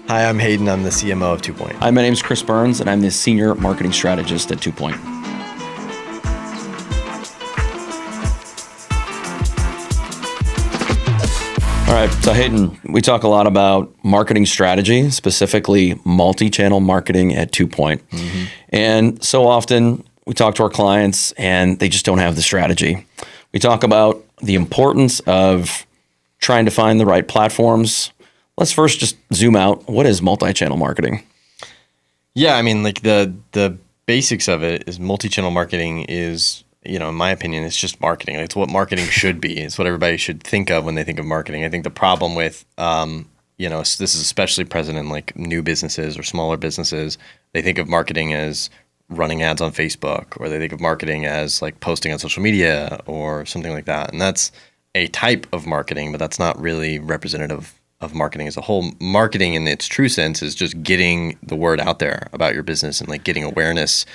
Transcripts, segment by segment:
Hi, I'm Hayden. I'm the CMO of touchpoint. Hi, my name is Chris Burns, and I'm the Senior Marketing Strategist at touchpoint. All right, so Hayden, we talk a lot about marketing strategy, specifically multi-channel marketing at touchpoint. Mm-hmm. And so often we talk to our clients and they just don't have the strategy. We talk about the importance of trying to find the right platforms. Let's first just zoom out. What is multi-channel marketing? Yeah, I mean, like the basics of it is multi-channel marketing is, in my opinion, it's just marketing. It's what marketing should be. It's what everybody should think of when they think of marketing. I think the problem with, this is especially present in like new businesses or smaller businesses. They think of marketing as running ads on Facebook, or they think of marketing as like posting on social media or something like that. And that's a type of marketing, but that's not really representative of marketing as a whole. Marketing in its true sense is just getting the word out there about your business and like getting awareness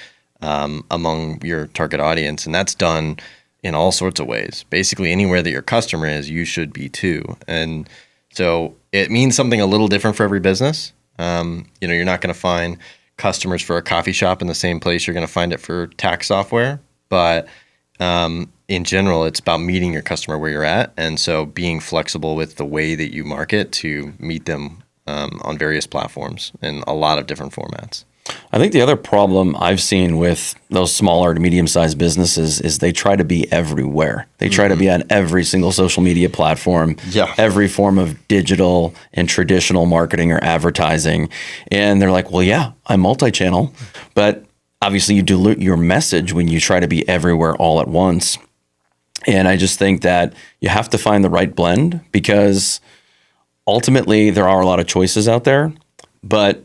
among your target audience. And that's done in all sorts of ways. Basically, anywhere that your customer is, you should be too. And so it means something a little different for every business. You're not going to find customers for a coffee shop in the same place you're going to find it for tax software. But in general, it's about meeting your customer where you're at. And so being flexible with the way that you market to meet them on various platforms in a lot of different formats. I think the other problem I've seen with those smaller to medium-sized businesses is they try to be everywhere. They try to be on every single social media platform, every form of digital and traditional marketing or advertising. And they're like, well, yeah, I'm multi-channel, but obviously you dilute your message when you try to be everywhere all at once. And I just think that you have to find the right blend, because ultimately there are a lot of choices out there, but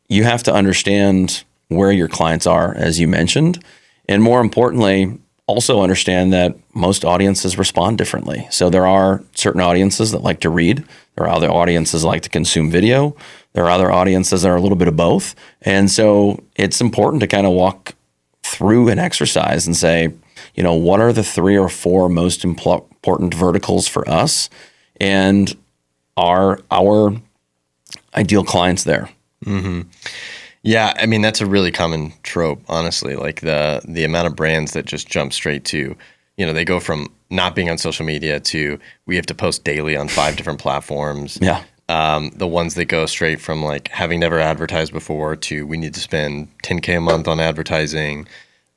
you have to understand where your clients are, as you mentioned, and more importantly, also understand that most audiences respond differently. So there are certain audiences that like to read. There are other audiences that like to consume video. There are other audiences that are a little bit of both. And so it's important to kind of walk through an exercise and say, what are the 3 or 4 most important verticals for us, and are our ideal clients there? Mm-hmm. Yeah, I mean, that's a really common trope, honestly. Like the amount of brands that just jump straight to, they go from not being on social media to we have to post daily on 5 different platforms. Yeah. The ones that go straight from like having never advertised before to we need to spend $10K a month on advertising.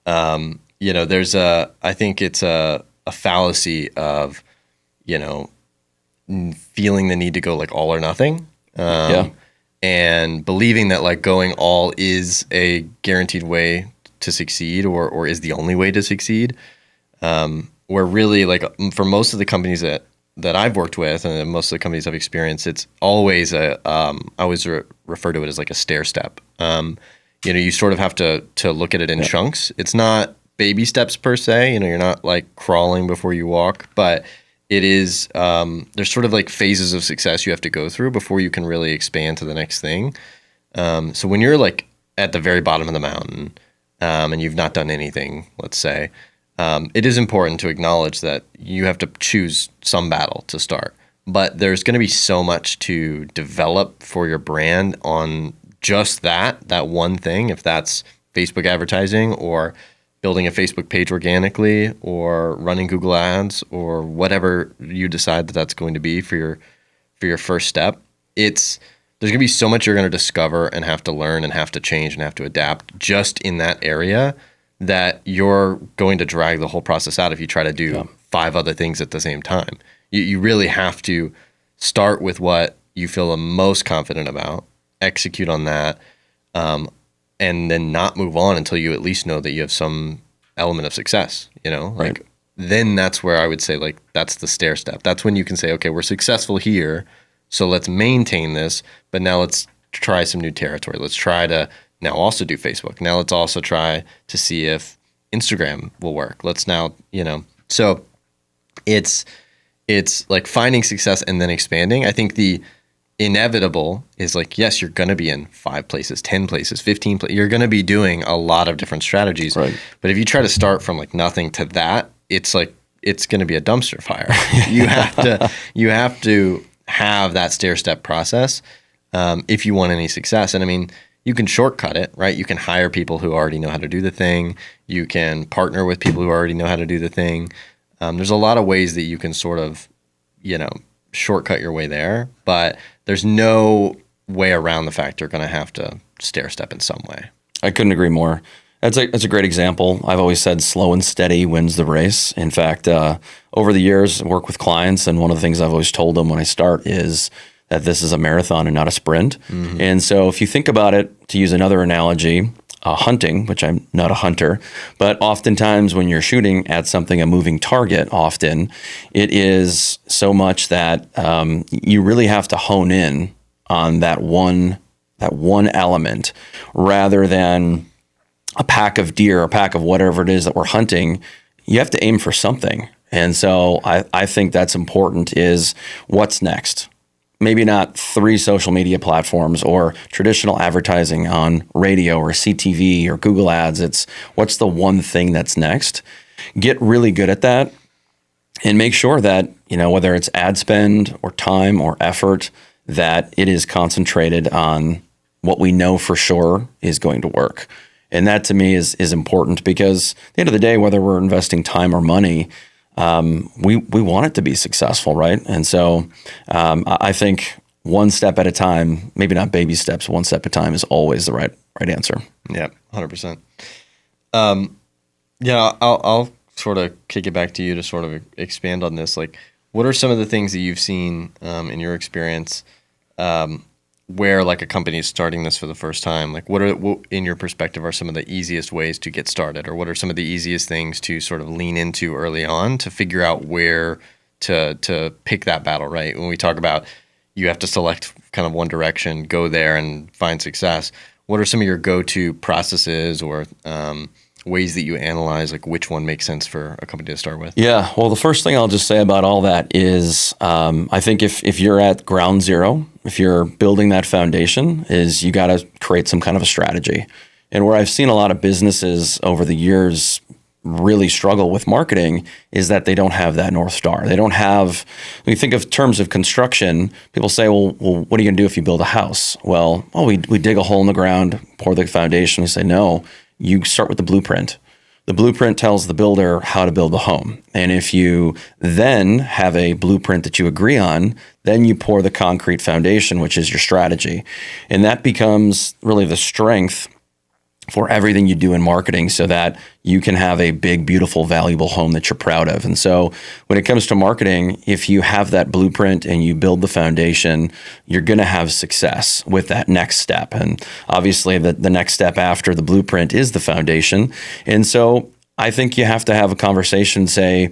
I think it's a fallacy of, feeling the need to go like all or nothing. And believing that like going all is a guaranteed way to succeed or is the only way to succeed. Where really like for most of the companies that I've worked with and most of the companies I've experienced, it's always I always refer to it as like a stair step. You sort of have to look at it in chunks. It's not baby steps per se, you're not like crawling before you walk, but it is, there's sort of like phases of success you have to go through before you can really expand to the next thing. So when you're like at the very bottom of the mountain and you've not done anything, let's say, it is important to acknowledge that you have to choose some battle to start. But there's going to be so much to develop for your brand on just that one thing, if that's Facebook advertising or building a Facebook page organically or running Google Ads or whatever you decide that that's going to be for your first step. There's going to be so much you're going to discover and have to learn and have to change and have to adapt just in that area that you're going to drag the whole process out if you try to do 5 other things at the same time. You really have to start with what you feel the most confident about, execute on that, and then not move on until you at least know that you have some element of success, Like then that's where I would say like that's the stair step. That's when you can say, okay, we're successful here, so let's maintain this, but now let's try some new territory. Let's try to now also do Facebook. Now let's also try to see if Instagram will work. Let's now, so it's like finding success and then expanding. I think the inevitable is like, yes, you're going to be in 5 places, 10 places, 15 places. You're going to be doing a lot of different strategies. Right. But if you try to start from like nothing to that, it's like, it's going to be a dumpster fire. You have to have that stair step process. if you want any success. And I mean, you can shortcut it, right? You can hire people who already know how to do the thing. You can partner with people who already know how to do the thing. There's a lot of ways that you can sort of, shortcut your way there, but there's no way around the fact you're going to have to stair step in some way. I couldn't agree more. That's a great example. I've always said slow and steady wins the race. In fact, over the years, I work with clients, and one of the things I've always told them when I start is that this is a marathon and not a sprint. Mm-hmm. And so if you think about it, to use another analogy, hunting, which I'm not a hunter, but oftentimes when you're shooting at something, a moving target, often it is so much that you really have to hone in on that one element rather than a pack of deer, a pack of whatever it is that we're hunting. You have to aim for something. And so I think that's important is what's next. Maybe not 3 social media platforms or traditional advertising on radio or CTV or Google Ads. It's what's the one thing that's next. Get really good at that and make sure that, whether it's ad spend or time or effort, that it is concentrated on what we know for sure is going to work. And that to me is important because at the end of the day, whether we're investing time or money, we want it to be successful, right? And so I think one step at a time, maybe not baby steps, one step at a time is always the right answer. Yeah, 100%. I'll sort of kick it back to you to sort of expand on this. Like, what are some of the things that you've seen in your experience where like a company is starting this for the first time? Like what in your perspective are some of the easiest ways to get started, or what are some of the easiest things to sort of lean into early on to figure out where to pick that battle, right? When we talk about you have to select kind of one direction, go there and find success. What are some of your go-to processes or ways that you analyze like which one makes sense for a company to start with? Yeah, well, the first thing I'll just say about all that is I think if you're at ground zero, if you're building that foundation, is you got to create some kind of a strategy. And where I've seen a lot of businesses over the years really struggle with marketing is that they don't have that North Star. They don't have, when you think of terms of construction, people say, well, what are you going to do if you build a house? Well, we dig a hole in the ground, pour the foundation. We say, no, you start with the blueprint. The blueprint tells the builder how to build the home. And if you then have a blueprint that you agree on, then you pour the concrete foundation, which is your strategy. And that becomes really the strength for everything you do in marketing so that you can have a big, beautiful, valuable home that you're proud of. And so when it comes to marketing, if you have that blueprint and you build the foundation, you're going to have success with that next step. And obviously the next step after the blueprint is the foundation. And so I think you have to have a conversation, say,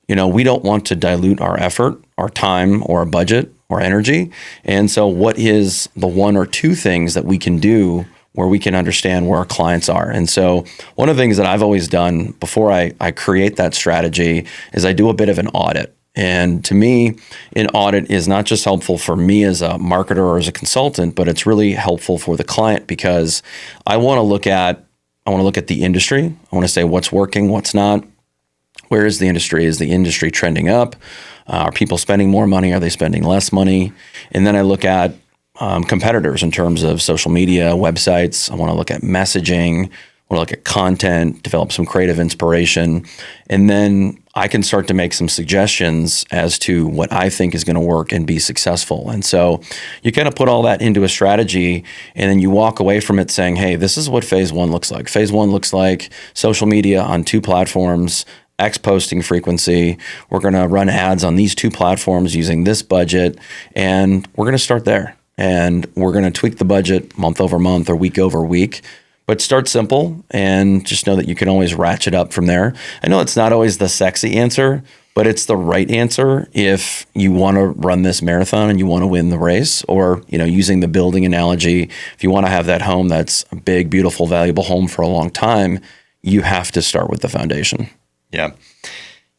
we don't want to dilute our effort, our time, or our budget or energy. And so what is the one or two things that we can do where we can understand where our clients are? And so one of the things that I've always done before I create that strategy is I do a bit of an audit. And to me, an audit is not just helpful for me as a marketer or as a consultant, but it's really helpful for the client because I want to look at the industry. I want to say what's working, what's not. Where is the industry? Is the industry trending up? Are people spending more money? Are they spending less money? And then I look at competitors in terms of social media, websites. I want to look at messaging, I want to look at content, develop some creative inspiration, and then I can start to make some suggestions as to what I think is going to work and be successful. And so you kind of put all that into a strategy, and then you walk away from it saying, hey, this is what phase one looks like. Phase one looks like social media on 2 platforms, X posting frequency. We're going to run ads on these 2 platforms using this budget, and we're going to start there. And we're going to tweak the budget month over month or week over week. But start simple and just know that you can always ratchet up from there. I know it's not always the sexy answer, but it's the right answer if you want to run this marathon and you want to win the race. Or, using the building analogy, if you want to have that home that's a big, beautiful, valuable home for a long time, you have to start with the foundation. Yeah.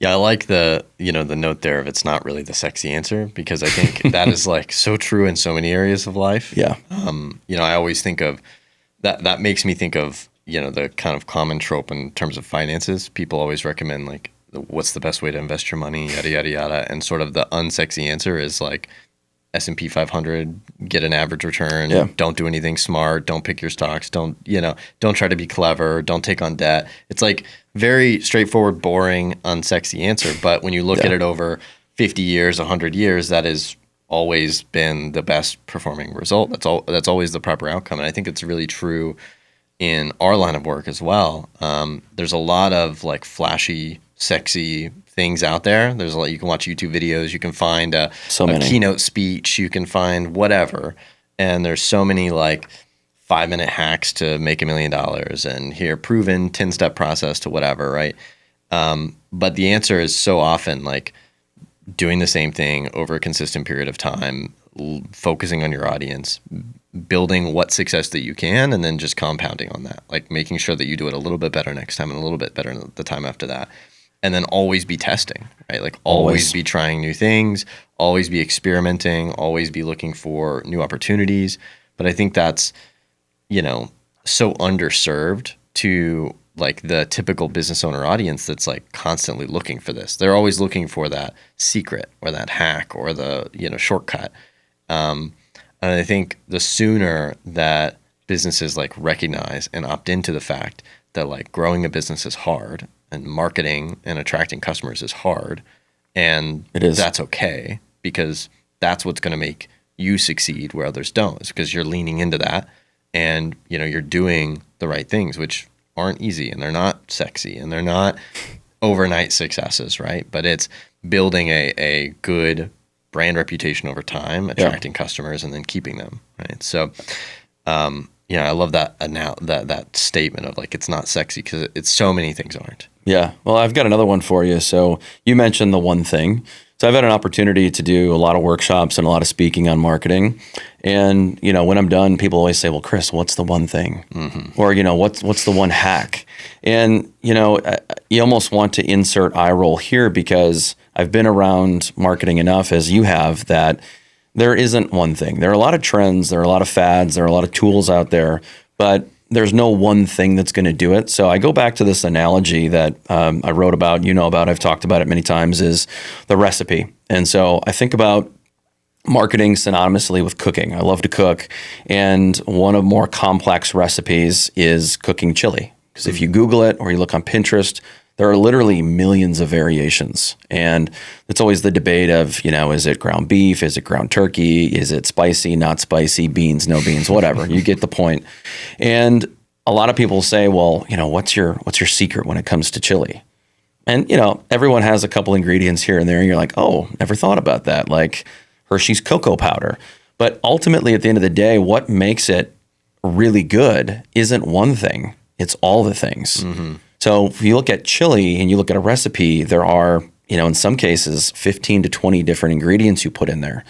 Yeah, I like the note there of it's not really the sexy answer, because I think that is like so true in so many areas of life. Yeah. I always think of that makes me think of, the kind of common trope in terms of finances. People always recommend like what's the best way to invest your money, yada, yada, yada. And sort of the unsexy answer is like S&P 500, get an average return. Yeah. Don't do anything smart. Don't pick your stocks. Don't try to be clever. Don't take on debt. It's like very straightforward, boring, unsexy answer. But when you look at it over 50 years, 100 years, that has always been the best performing result. That's always the proper outcome. And I think it's really true in our line of work as well. There's a lot of like flashy, sexy things out there. There's a lot, you can watch YouTube videos, you can find a keynote speech, you can find whatever. And there's so many like 5-minute hacks to make $1 million and here proven 10-step process to whatever, right? But the answer is so often like doing the same thing over a consistent period of time, focusing on your audience, building what success that you can, and then just compounding on that, like making sure that you do it a little bit better next time and a little bit better the time after that. And then always be testing, right? Like always be trying new things, always be experimenting, always be looking for new opportunities. But I think that's, so underserved to like the typical business owner audience that's like constantly looking for this. They're always looking for that secret or that hack or the, shortcut. And I think the sooner that businesses like recognize and opt into the fact that like growing a business is hard and marketing and attracting customers is hard, and that's okay because that's what's going to make you succeed where others don't, is because you're leaning into that and you're doing the right things, which aren't easy and they're not sexy and they're not overnight successes, right? But it's building a good brand reputation over time, attracting customers and then keeping them, right? So I love that statement of like, it's not sexy because it's so many things aren't. Yeah. Well, I've got another one for you. So you mentioned the one thing. So I've had an opportunity to do a lot of workshops and a lot of speaking on marketing. And, when I'm done, people always say, well, Chris, what's the one thing? Mm-hmm. Or, what's the one hack? And, you almost want to insert eye roll here because I've been around marketing enough as you have that there isn't one thing. There are a lot of trends, there are a lot of fads, there are a lot of tools out there, but there's no one thing that's going to do it. So I go back to this analogy that I wrote about, I've talked about it many times, is the recipe. And so I think about marketing synonymously with cooking. I love to cook. And one of more complex recipes is cooking chili. Because if you Google it or you look on Pinterest, there are literally millions of variations. And it's always the debate of, is it ground beef? Is it ground turkey? Is it spicy, not spicy, beans, no beans, whatever. You get the point. And a lot of people say, well, what's your secret when it comes to chili? And, everyone has a couple ingredients here and there. And you're like, oh, never thought about that. Like Hershey's cocoa powder. But ultimately, at the end of the day, what makes it really good isn't one thing. It's all the things. Mm-hmm. So if you look at chili and you look at a recipe, there are, in some cases, 15 to 20 different ingredients you put in there.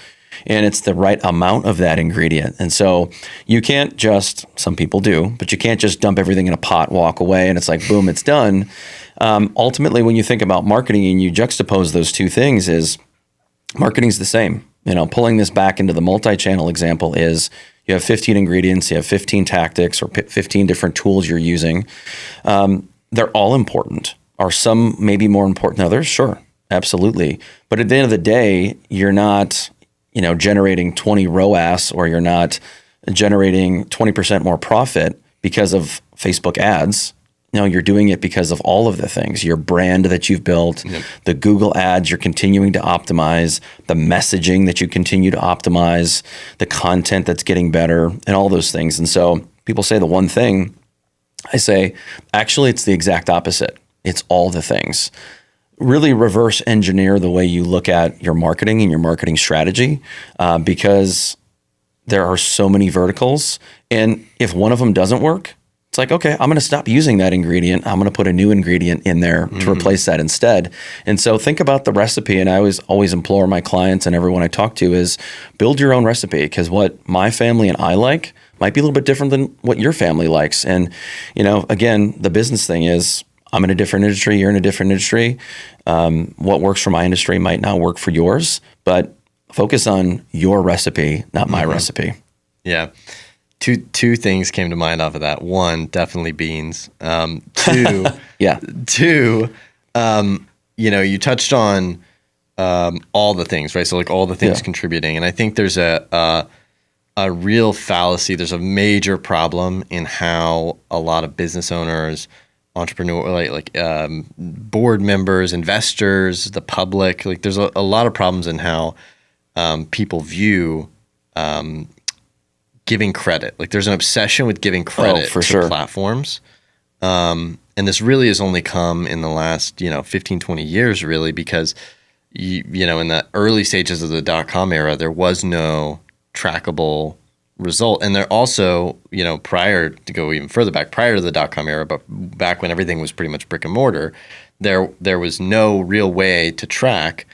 And it's the right amount of that ingredient. And so you can't just, some people do, but you can't just dump everything in a pot, walk away, and it's like, boom, it's done. Ultimately, when you think about marketing and you juxtapose those two things, is marketing's the same. Pulling this back into the multi-channel example is you have 15 ingredients, you have 15 tactics or 15 different tools you're using. They're all important. Are some maybe more important than others? Sure, absolutely. But at the end of the day, you're not, generating 20 ROAS or you're not generating 20% more profit because of Facebook ads. No, you're doing it because of all of the things, your brand that you've built, the Google ads you're continuing to optimize, the messaging that you continue to optimize, the content that's getting better, and all those things. And so people say the one thing, I say, actually, it's the exact opposite. It's all the things. Really reverse engineer the way you look at your marketing and your marketing strategy because there are so many verticals. And if one of them doesn't work, it's like, okay, I'm going to stop using that ingredient. I'm going to put a new ingredient in there to replace that instead. And so think about the recipe. And I always implore my clients and everyone I talk to is build your own recipe, because what my family and I like might be a little bit different than what your family likes. And, again, the business thing is I'm in a different industry, you're in a different industry. What works for my industry might not work for yours, but focus on your recipe, not my recipe. Yeah. Two things came to mind off of that. One, definitely beans. Two, yeah. Two, you touched on all the things, right? So like all the things contributing. And I think there's a real fallacy. There's a major problem in how a lot of business owners, entrepreneur, board members, investors, the public, like there's a lot of problems in how people view giving credit. Like there's an obsession with giving credit to platforms. And this really has only come in the last, 15, 20 years really, because in the early stages of the .com era, there was no trackable result. And there also, prior to go even further back, prior to the .com era, but back when everything was pretty much brick and mortar, there was no real way to track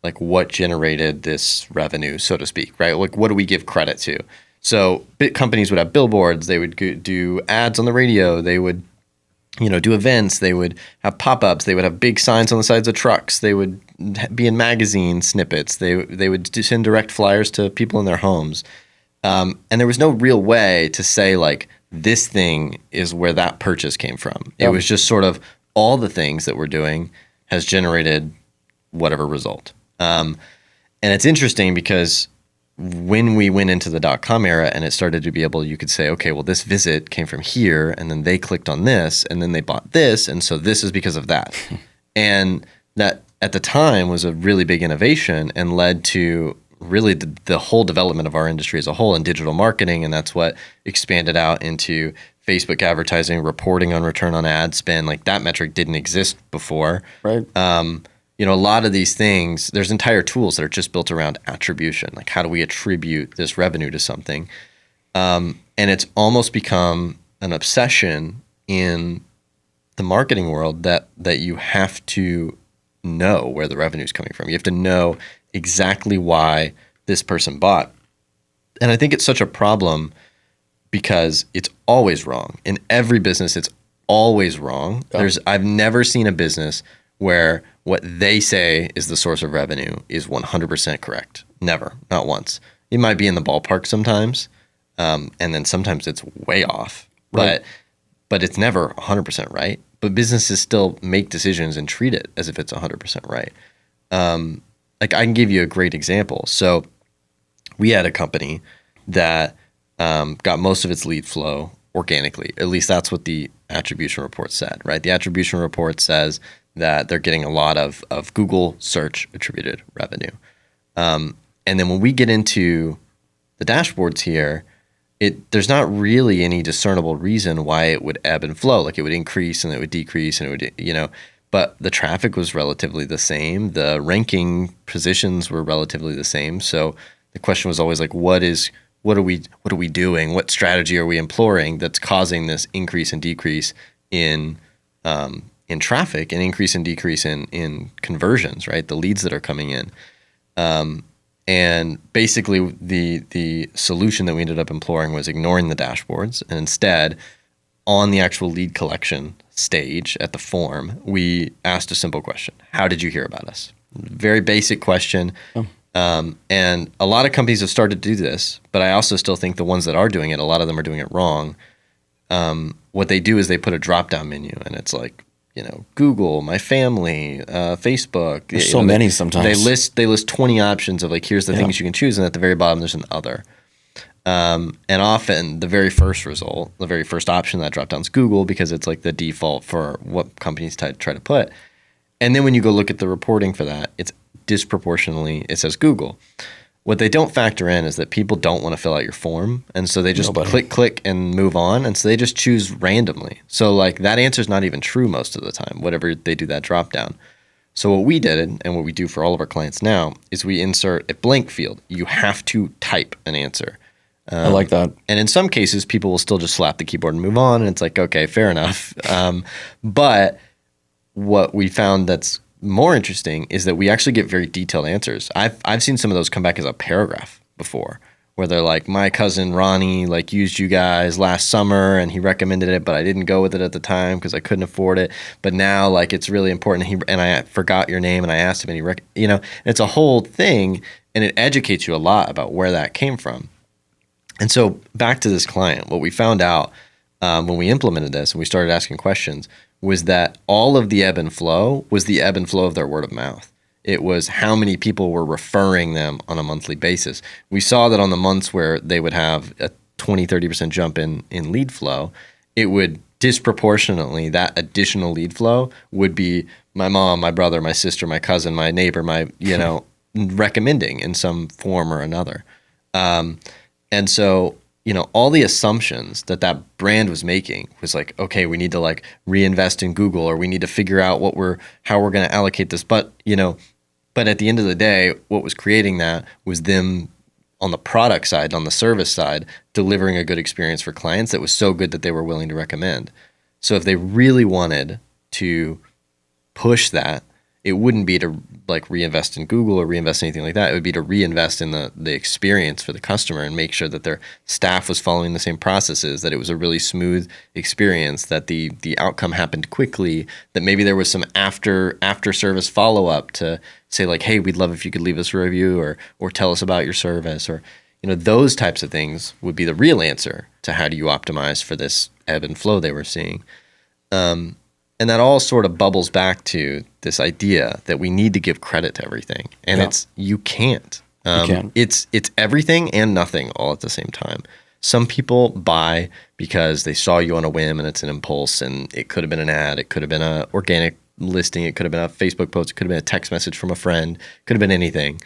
like what generated this revenue, so to speak, right? Like what do we give credit to? So big companies would have billboards, they would do ads on the radio, they would do events, they would have pop-ups, they would have big signs on the sides of trucks, they would be in magazine snippets, they would send direct flyers to people in their homes. And there was no real way to say like, this thing is where that purchase came from. It was just sort of all the things that we're doing has generated whatever result. And it's interesting because when we went into the .com era and it started to be able, you could say, okay, well, this visit came from here, and then they clicked on this, and then they bought this, and so this is because of that. And that at the time was a really big innovation and led to really the whole development of our industry as a whole in digital marketing, and that's what expanded out into Facebook advertising, reporting on return on ad spend. Like that metric didn't exist before. Right. A lot of these things, there's entire tools that are just built around attribution. Like how do we attribute this revenue to something? And it's almost become an obsession in the marketing world that you have to know where the revenue is coming from. You have to know exactly why this person bought. And I think it's such a problem because it's always wrong. In every business, it's always wrong. I've never seen a business where what they say is the source of revenue is 100% correct. Never, not once. It might be in the ballpark sometimes, and then sometimes it's way off. Right. But it's never 100% right. But businesses still make decisions and treat it as if it's 100% right. Like I can give you a great example. So we had a company that got most of its lead flow organically. At least that's what the attribution report said, right? The attribution report says that they're getting a lot of Google search attributed revenue. And then when we get into the dashboards here, there's not really any discernible reason why it would ebb and flow. Like it would increase and it would decrease and it would, but the traffic was relatively the same. The ranking positions were relatively the same. So the question was always like, what are we doing? What strategy are we employing that's causing this increase and decrease in traffic and increase and decrease in conversions, right? The leads that are coming in. And basically the solution that we ended up employing was ignoring the dashboards, and instead on the actual lead collection stage at the form, we asked a simple question. How did you hear about us? Very basic question. And a lot of companies have started to do this, but I also still think the ones that are doing it, a lot of them are doing it wrong. What they do is they put a drop-down menu, and it's like, Google, my family, Facebook. There's so many sometimes. They list 20 options of like, here's the things you can choose, and at the very bottom there's an other. And often the very first result, the very first option that drop down is Google, because it's like the default for what companies try to put. And then when you go look at the reporting for that, it's disproportionately, it says Google. What they don't factor in is that people don't want to fill out your form. And so they just click and move on. And so they just choose randomly. So like that answer is not even true most of the time, whatever they do that drop down. So what we did, and what we do for all of our clients now, is we insert a blank field. You have to type an answer. I like that. And in some cases, people will still just slap the keyboard and move on. And it's like, okay, fair enough. But what we found that's more interesting is that we actually get very detailed answers. I've seen some of those come back as a paragraph before, where they're like, my cousin Ronnie like used you guys last summer and he recommended it, but I didn't go with it at the time because I couldn't afford it. But now like it's really important. And I forgot your name and I asked him and it's a whole thing, and it educates you a lot about where that came from. And so back to this client, what we found out when we implemented this and we started asking questions was that all of the ebb and flow was the ebb and flow of their word of mouth. It was how many people were referring them on a monthly basis. We saw that on the months where they would have a 20-30% jump in lead flow, it would disproportionately, that additional lead flow would be my mom, my brother, my sister, my cousin, my neighbor, my, recommending in some form or another. And so, all the assumptions that brand was making was like, okay, we need to like reinvest in Google, or we need to figure out how we're going to allocate this. But at the end of the day, what was creating that was them on the product side, on the service side, delivering a good experience for clients that was so good that they were willing to recommend. So if they really wanted to push that, it wouldn't be to like reinvest in Google or reinvest in anything like that. It would be to reinvest in the experience for the customer and make sure that their staff was following the same processes, that it was a really smooth experience, that the outcome happened quickly, that maybe there was some after service follow up to say like, hey, we'd love if you could leave us a review or tell us about your service, or those types of things would be the real answer to how do you optimize for this ebb and flow they were seeing. And that all sort of bubbles back to this idea that we need to give credit to everything. And you can't. You can't. It's everything and nothing all at the same time. Some people buy because they saw you on a whim and it's an impulse, and it could have been an ad, it could have been an organic listing, it could have been a Facebook post, it could have been a text message from a friend, it could have been anything.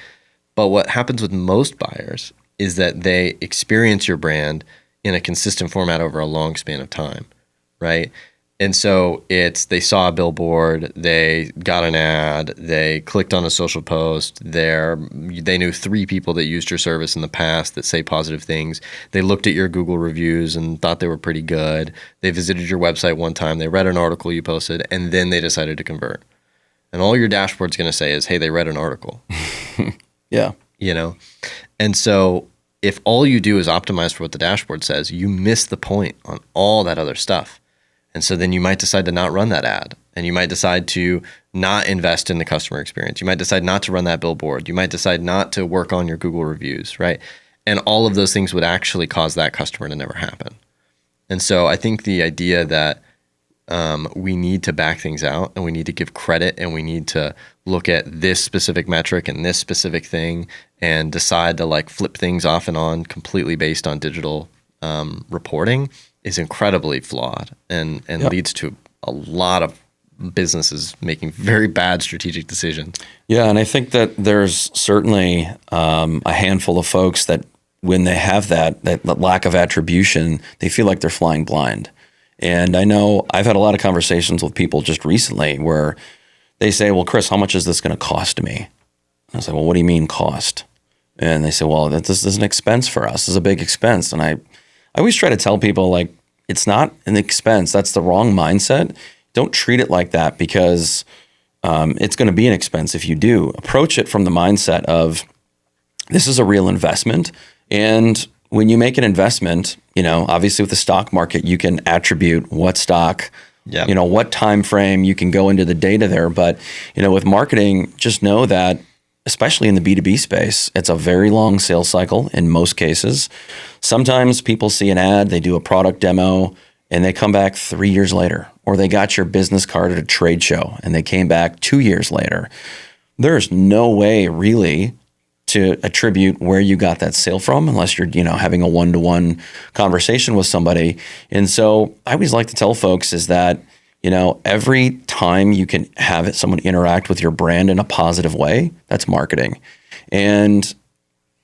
But what happens with most buyers is that they experience your brand in a consistent format over a long span of time, right? And so they saw a billboard, they got an ad, they clicked on a social post, they knew 3 people that used your service in the past that say positive things. They looked at your Google reviews and thought they were pretty good. They visited your website one time, they read an article you posted, and then they decided to convert. And all your dashboard's going to say is, hey, they read an article. Yeah. And so if all you do is optimize for what the dashboard says, you miss the point on all that other stuff. And so then you might decide to not run that ad, and you might decide to not invest in the customer experience. You might decide not to run that billboard. You might decide not to work on your Google reviews, right? And all of those things would actually cause that customer to never happen. And so I think the idea that we need to back things out, and we need to give credit, and we need to look at this specific metric and this specific thing and decide to like flip things off and on completely based on digital reporting is incredibly flawed and leads to a lot of businesses making very bad strategic decisions. Yeah, and I think that there's certainly a handful of folks that when they have that lack of attribution, they feel like they're flying blind. And I know I've had a lot of conversations with people just recently where they say, well, Chris, how much is this going to cost me? And I was like, well, what do you mean cost? And they say, well, this is an expense for us. This is a big expense. And I always try to tell people, like, it's not an expense. That's the wrong mindset. Don't treat it like that, because it's going to be an expense if you do. Approach it from the mindset of this is a real investment. And when you make an investment, obviously with the stock market, you can attribute what stock, what time frame, you can go into the data there. But, with marketing, just know that especially in the B2B space, it's a very long sales cycle in most cases. Sometimes people see an ad, they do a product demo, and they come back 3 years later. Or they got your business card at a trade show, and they came back 2 years later. There's no way really to attribute where you got that sale from unless you're, having a one-to-one conversation with somebody. And so I always like to tell folks is that, every time you can have someone interact with your brand in a positive way, that's marketing. And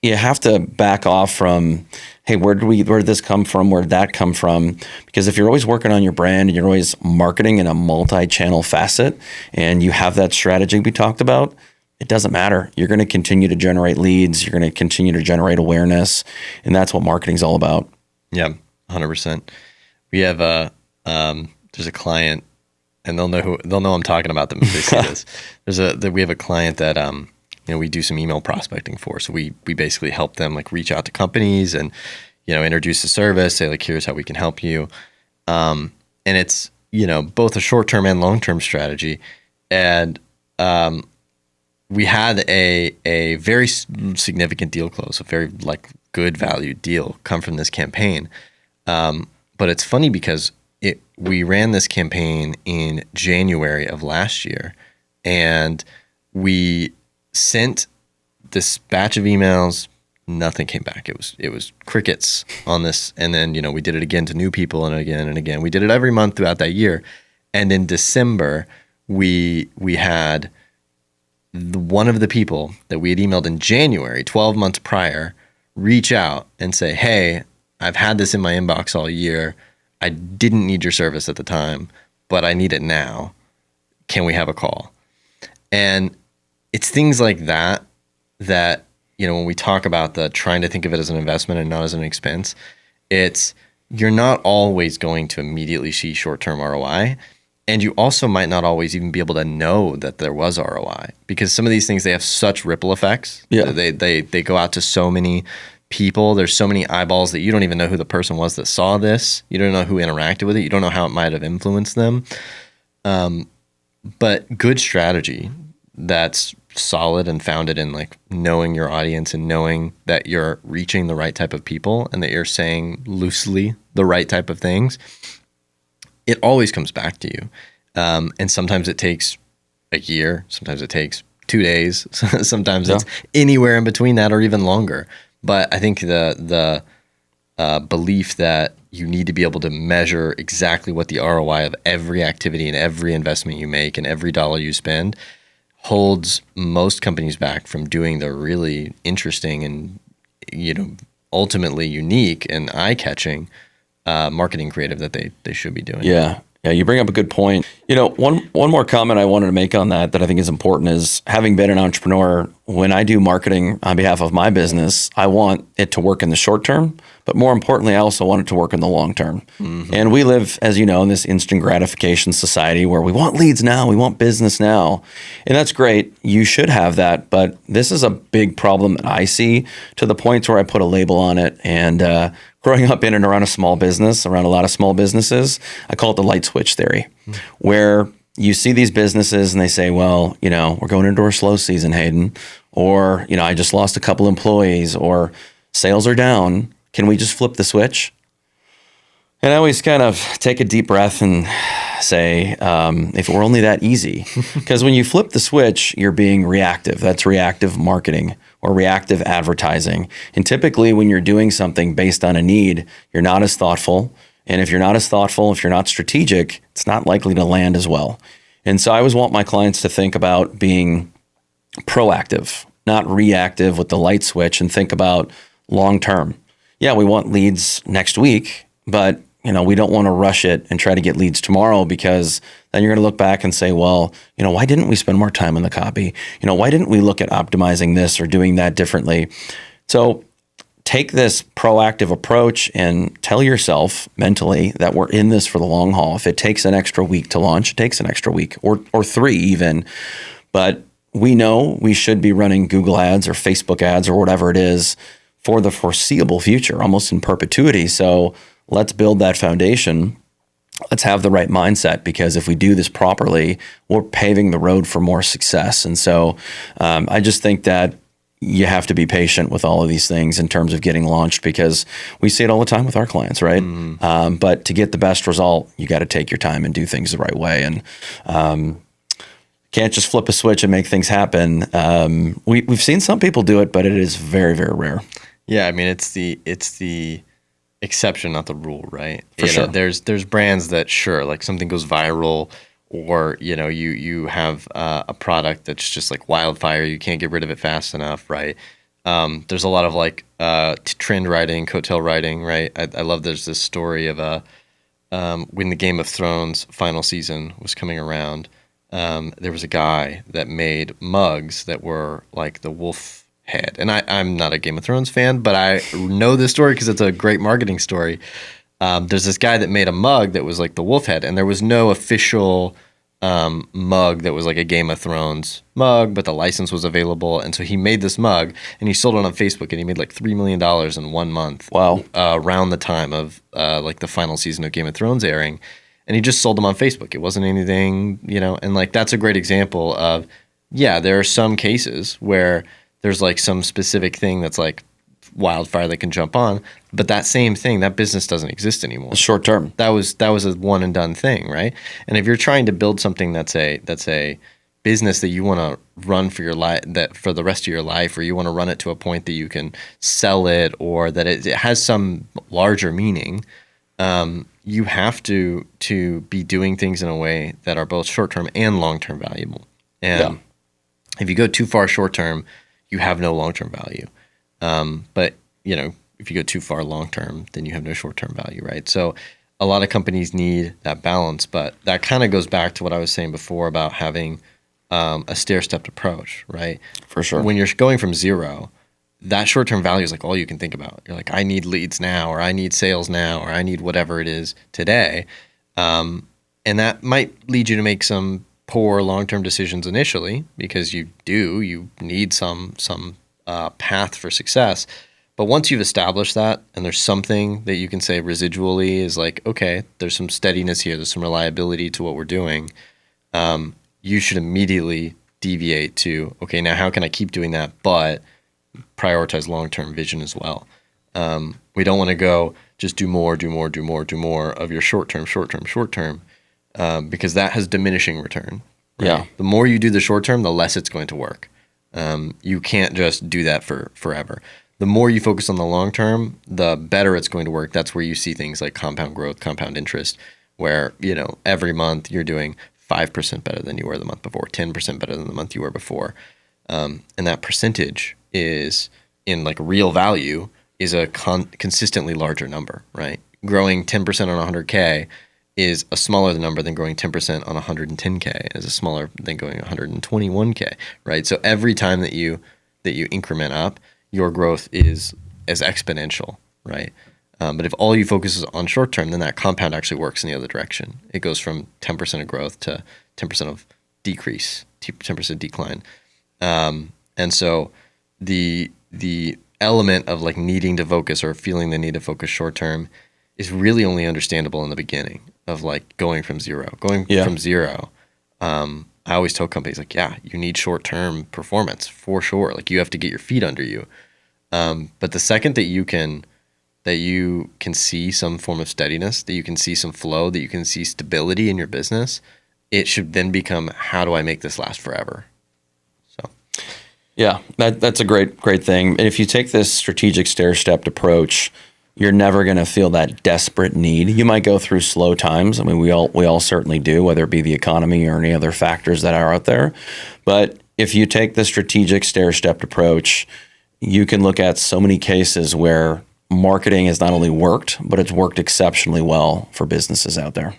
you have to back off from, hey, where did this come from? Where did that come from? Because if you're always working on your brand and you're always marketing in a multi-channel facet and you have that strategy we talked about, it doesn't matter. You're going to continue to generate leads. You're going to continue to generate awareness. And that's what marketing's all about. Yeah, 100%. We have there's a client, and they'll know I'm talking about them if they see this. We have a client that we do some email prospecting for. So we basically help them like reach out to companies and introduce the service, say like, here's how we can help you. And it's both a short-term and long-term strategy. And we had a very significant deal close, a very like good value deal come from this campaign. But it's funny because we ran this campaign in January of last year, and we sent this batch of emails. Nothing came back. It was crickets on this. And then, we did it again to new people and again and again. We did it every month throughout that year. And in December, we had one of the people that we had emailed in January, 12 months prior, reach out and say, hey, I've had this in my inbox all year. I didn't need your service at the time, but I need it now. Can we have a call? And it's things like that, when we talk about the trying to think of it as an investment and not as an expense, you're not always going to immediately see short-term ROI. And you also might not always even be able to know that there was ROI, because some of these things, they have such ripple effects. Yeah. They go out to so many people. There's so many eyeballs that you don't even know who the person was that saw this. You don't know who interacted with it. You don't know how it might have influenced them. But good strategy that's solid and founded in like knowing your audience and knowing that you're reaching the right type of people and that you're saying loosely the right type of things, it always comes back to you. And sometimes it takes a year. Sometimes it takes 2 days. Sometimes it's anywhere in between that or even longer. But I think the belief that you need to be able to measure exactly what the ROI of every activity and every investment you make and every dollar you spend holds most companies back from doing the really interesting and ultimately unique and eye-catching marketing creative that they should be doing. Yeah. Yeah, you bring up a good point. One more comment I wanted to make on that I think is important is, having been an entrepreneur, when I do marketing on behalf of my business, I want it to work in the short term, but more importantly, I also want it to work in the long term. Mm-hmm. And we live, as you know, in this instant gratification society where we want leads now, we want business now. And that's great. You should have that. But this is a big problem that I see, to the point where I put a label on it. And growing up in and around around a lot of small businesses, I call it the light switch theory, where you see these businesses and they say, well, we're going into our slow season, Hayden, or, I just lost a couple employees, or sales are down. Can we just flip the switch? And I always kind of take a deep breath and say, if it were only that easy. Because when you flip the switch, you're being reactive. That's reactive marketing or reactive advertising. And typically when you're doing something based on a need, you're not as thoughtful. And if you're not as thoughtful, if you're not strategic, it's not likely to land as well. And so I always want my clients to think about being proactive, not reactive with the light switch, and think about long term. Yeah, we want leads next week, but we don't want to rush it and try to get leads tomorrow, because then you're going to look back and say, well, why didn't we spend more time on the copy? Why didn't we look at optimizing this or doing that differently? So take this proactive approach and tell yourself mentally that we're in this for the long haul. If it takes an extra week to launch, it takes an extra week or 3 even. But we know we should be running Google ads or Facebook ads or whatever it is for the foreseeable future, almost in perpetuity. So let's build that foundation. Let's have the right mindset, because if we do this properly, we're paving the road for more success. And so I just think that you have to be patient with all of these things in terms of getting launched, because we see it all the time with our clients, right? Mm. But to get the best result, you got to take your time and do things the right way. And can't just flip a switch and make things happen. We've seen some people do it, but it is very, very rare. Yeah, I mean, it's the exception, not the rule, right? For sure. There's brands that, sure, like something goes viral, or you have a product that's just like wildfire. You can't get rid of it fast enough, right? There's a lot of like trend writing, coattail writing, right? I love. There's this story of when the Game of Thrones final season was coming around, there was a guy that made mugs that were like the wolf head. And I'm not a Game of Thrones fan, but I know this story because it's a great marketing story. There's this guy that made a mug that was like the wolf head, and there was no official mug that was like a Game of Thrones mug, but the license was available. And so he made this mug and he sold it on Facebook, and he made like $3 million in 1 month. Wow. Around the time of like the final season of Game of Thrones airing. And he just sold them on Facebook. It wasn't anything, and like that's a great example of, yeah, there are some cases where there's like some specific thing that's like wildfire that can jump on, but that same thing, that business doesn't exist anymore. It's short term. That was a one and done thing, right? And if you're trying to build something that's a business that you want to run for your life, that for the rest of your life, or you want to run it to a point that you can sell it, or that it has some larger meaning, you have to be doing things in a way that are both short-term and long-term valuable. And if you go too far short-term, you have no long-term value. But if you go too far long-term, then you have no short-term value, right? So a lot of companies need that balance, but that kind of goes back to what I was saying before about having a stair-stepped approach, right? For sure. When you're going from zero, that short-term value is like all you can think about. You're like, I need leads now, or I need sales now, or I need whatever it is today. And that might lead you to make some poor long-term decisions initially, because you need some path for success. But once you've established that, and there's something that you can say residually is like, okay, there's some steadiness here, there's some reliability to what we're doing, you should immediately deviate to, okay, now how can I keep doing that, but prioritize long-term vision as well. We don't want to go just do more of your short-term, because that has diminishing return. Right? Yeah. The more you do the short-term, the less it's going to work. You can't just do that for forever. The more you focus on the long-term, the better it's going to work. That's where you see things like compound growth, compound interest, where, every month you're doing 5% better than you were the month before, 10% better than the month you were before. And that percentage is, in like real value, is a consistently larger number, right? Growing 10% on 100K is a smaller number than growing 10% on 110K, is a smaller than going 121K, right? So every time that you increment up, your growth is as exponential, right? But if all you focus is on short term, then that compound actually works in the other direction. It goes from 10% of growth to 10% of decrease, 10% decline. And so the element of like needing to focus or feeling the need to focus short term is really only understandable in the beginning of like going from zero. From zero, I always tell companies like, you need short term performance for sure. Like you have to get your feet under you. But the second that you can see some form of steadiness, that you can see some flow, that you can see stability in your business, it should then become, how do I make this last forever? So, yeah, that's a great thing. And if you take this strategic stair-stepped approach, you're never going to feel that desperate need. You might go through slow times. I mean, we all certainly do, whether it be the economy or any other factors that are out there. But if you take the strategic stair-stepped approach, you can look at so many cases where marketing has not only worked, but it's worked exceptionally well for businesses out there.